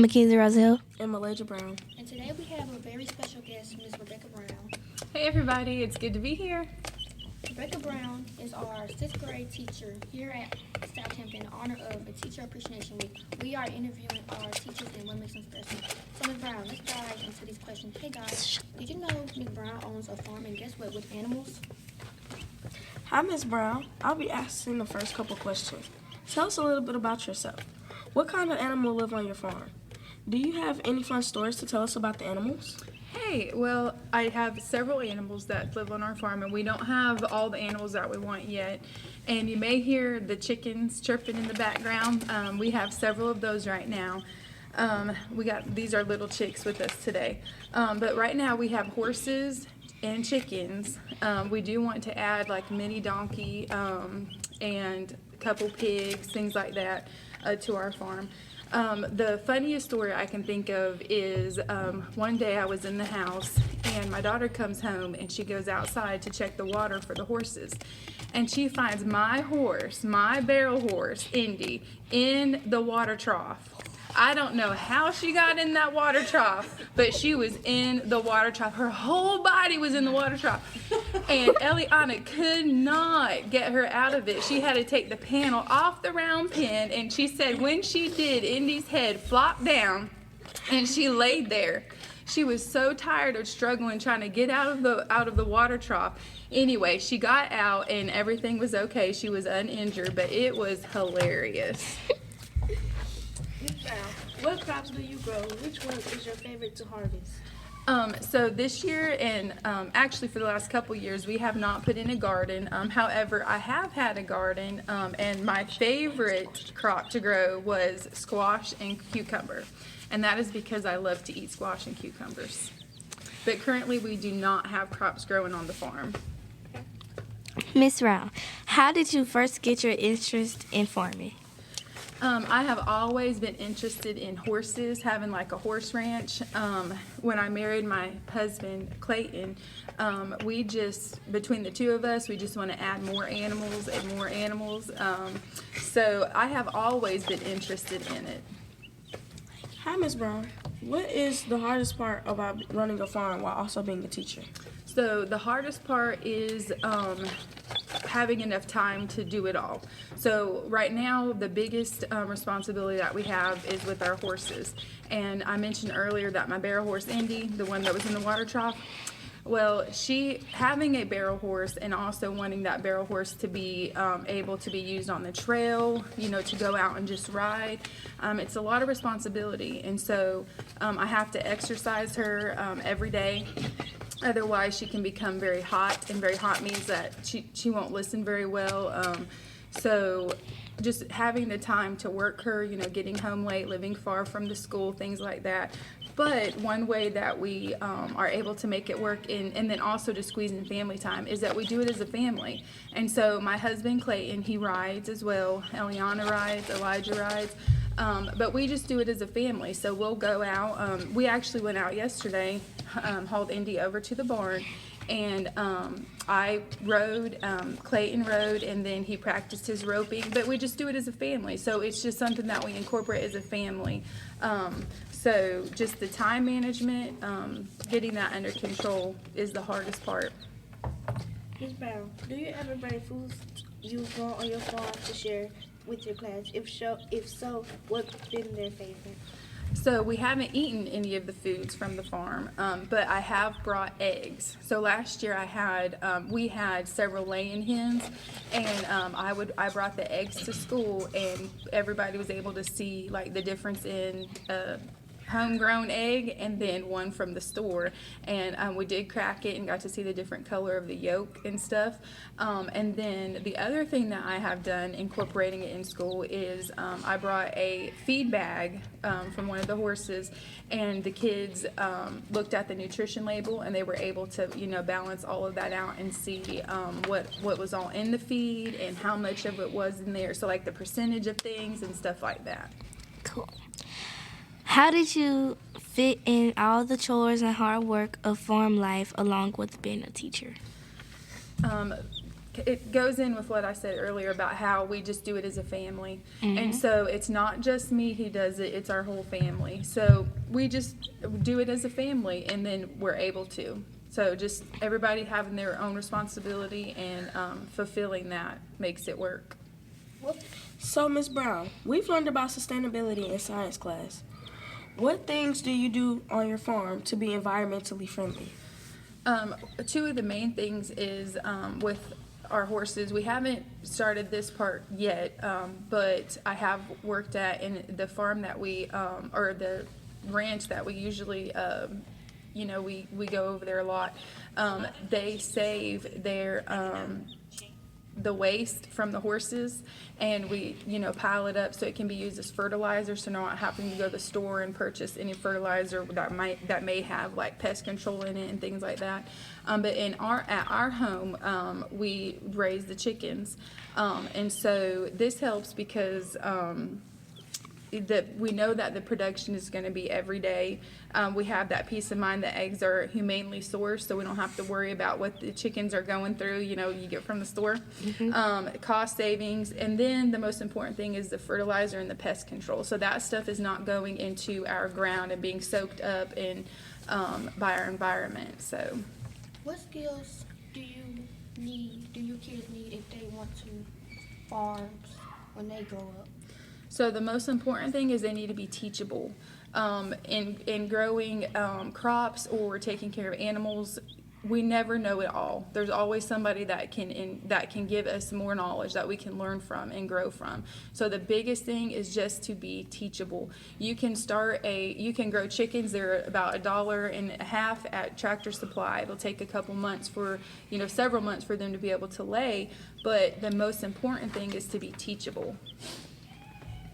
Mackenzie Roselle. And Malaysia Brown. And today we have a very special guest, Ms. Rebecca Brown. Hey everybody, it's good to be here. Rebecca Brown is our 6th grade teacher here at Southampton in honor of a Teacher Appreciation Week. We are interviewing our teachers and what makes them special. So Ms. Brown, let's dive into these questions. Hey guys, did you know Ms. Brown owns a farm and guess what, with animals? Hi, Ms. Brown. I'll be asking the first couple questions. Tell us a little bit about yourself. What kind of animal live on your farm? Do you have any fun stories to tell us about the animals? Hey, well, I have several animals that live on our farm, and we don't have all the animals that we want yet. And you may hear the chickens chirping in the background. We have several of those right now. These are little chicks with us today. But right now we have horses and chickens. We do want to add like mini donkey and a couple pigs, things like that, to our farm. The funniest story I can think of is one day I was in the house and my daughter comes home and she goes outside to check the water for the horses. And she finds my horse, my barrel horse, Indy, in the water trough. I don't know how she got in that water trough, but she was in the water trough. Her whole body was in the water trough. And Eliana could not get her out of it. She had to take the panel off the round pen, and she said when she did, Indy's head flopped down, and she laid there. She was so tired of struggling trying to get out of the water trough. Anyway, she got out, and everything was okay. She was uninjured, but it was hilarious. What crops do you grow? Which one is your favorite to harvest? So this year and actually for the last couple years we have not put in a garden. However, I have had a garden and my favorite crop to grow was squash and cucumber. And that is because I love to eat squash and cucumbers. But currently we do not have crops growing on the farm. Miss Brown, how did you first get your interest in farming? I have always been interested in horses, having like a horse ranch. When I married my husband, Clayton, between the two of us, we just want to add more animals and more animals. So I have always been interested in it. Hi, Ms. Brown. What is the hardest part about running a farm while also being a teacher? So the hardest part is having enough time to do it all. So right now the biggest responsibility that we have is with our horses. And I mentioned earlier that my barrel horse Indy, the one that was in the water trough, well, having a barrel horse and also wanting that barrel horse to be able to be used on the trail, to go out and just ride, it's a lot of responsibility. And so I have to exercise her every day. Otherwise, she can become very hot, and very hot means that she won't listen very well. So just having the time to work her, getting home late, living far from the school, things like that. But one way that we are able to make it work, and then also to squeeze in family time, is that we do it as a family. And so my husband, Clayton, he rides as well. Eliana rides, Elijah rides. But we just do it as a family. So we'll go out. We actually went out yesterday, hauled Indy over to the barn, and I rode, Clayton rode, and then he practiced his roping. But we just do it as a family. So it's just something that we incorporate as a family. So just the time management, getting that under control is the hardest part. Ms. Brown, do you ever bring foods you grow on your farm to share with your class? If so, what's been their favorite? So we haven't eaten any of the foods from the farm, but I have brought eggs. So last year we had several laying hens, and I brought the eggs to school, and everybody was able to see like the difference in homegrown egg and then one from the store, and we did crack it and got to see the different color of the yolk and stuff. And then the other thing that I have done incorporating it in school is I brought a feed bag from one of the horses, and the kids looked at the nutrition label, and they were able to balance all of that out and see what was all in the feed and how much of it was in there, so like the percentage of things and stuff like that. Cool. How did you fit in all the chores and hard work of farm life along with being a teacher? it goes in with what I said earlier about how we just do it as a family. And so it's not just me who does it, it's our whole family. So we just do it as a family, and then we're able to. So just everybody having their own responsibility and fulfilling that makes it work. So, Ms. Brown, we've learned about sustainability in science class. What things do you do on your farm to be environmentally friendly? Two of the main things is with our horses. We haven't started this part yet, but I have worked at in the farm that we, or the ranch that we usually, we go over there a lot. They save their the waste from the horses, and we pile it up so it can be used as fertilizer, so not having to go to the store and purchase any fertilizer that may have like pest control in it and things like that. But at our home, we raise the chickens, and so this helps because that we know that the production is going to be every day. We have that peace of mind that eggs are humanely sourced, so we don't have to worry about what the chickens are going through, you get from the store. Cost savings, and then the most important thing is the fertilizer and the pest control. So that stuff is not going into our ground and being soaked up in by our environment. So, What skills do your kids need if they want to farm when they grow up? So the most important thing is they need to be teachable. In growing crops or taking care of animals, we never know it all. There's always somebody that can give us more knowledge that we can learn from and grow from. So the biggest thing is just to be teachable. You can grow chickens. They're about $1.50 at Tractor Supply. It'll take a couple months several months for them to be able to lay. But the most important thing is to be teachable.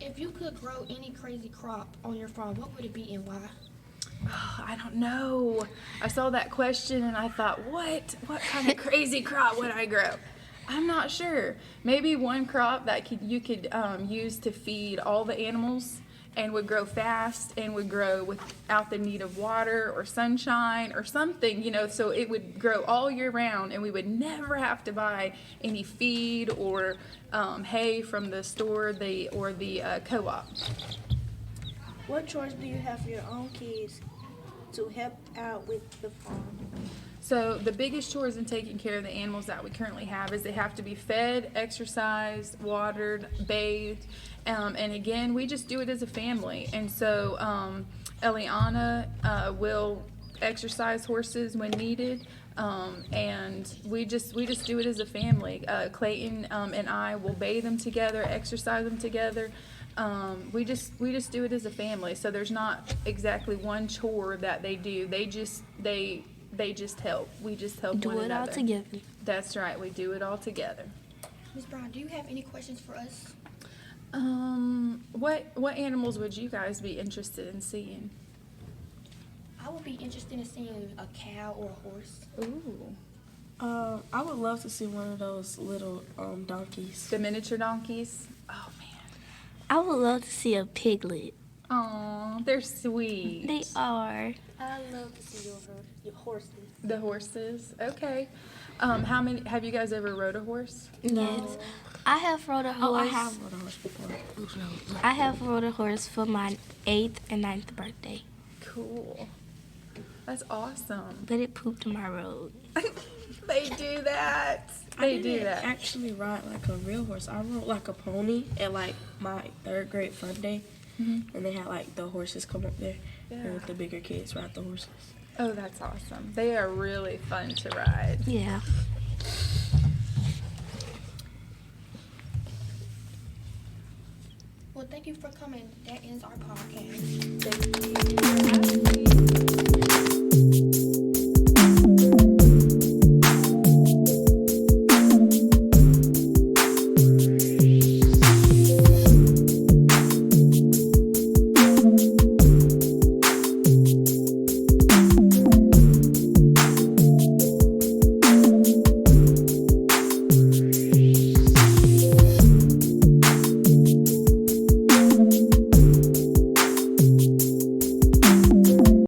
If you could grow any crazy crop on your farm, what would it be and why? Oh, I don't know. I saw that question and I thought, what kind of crazy crop would I grow? I'm not sure. Maybe one crop that you could use to feed all the animals and would grow fast and would grow without the need of water or sunshine or something, so it would grow all year round and we would never have to buy any feed or hay from the store or the co-op. What chores do you have for your own kids to help out with the farm? So the biggest chores in taking care of the animals that we currently have is they have to be fed, exercised, watered, bathed, and again, we just do it as a family. And so Eliana will exercise horses when needed, and we just do it as a family. Clayton and I will bathe them together, exercise them together. We just do it as a family. So there's not exactly one chore that they do. They just help. We just help Do one it another. all together. That's right. We do it all together. Ms. Brown, do you have any questions for us? What animals would you guys be interested in seeing? I would be interested in seeing a cow or a horse. Ooh. I would love to see one of those little donkeys. The miniature donkeys? Oh, man. I would love to see a piglet. Aw, they're sweet. They are. I love to see your horses. The horses? Okay. How many, have you guys ever rode a horse? Yes. I have rode a horse. Oh, I have rode a horse before. I have rode a horse for my 8th and 9th birthday, Cool. That's awesome. but it pooped on my road. They do that. They do that. Actually ride like a real horse. I rode like a pony at like my 3rd grade fun day, and they had like the horses come up there, and the bigger kids ride the horses. Oh, that's awesome. They are really fun to ride. Yeah. Well, thank you for coming. That ends our podcast.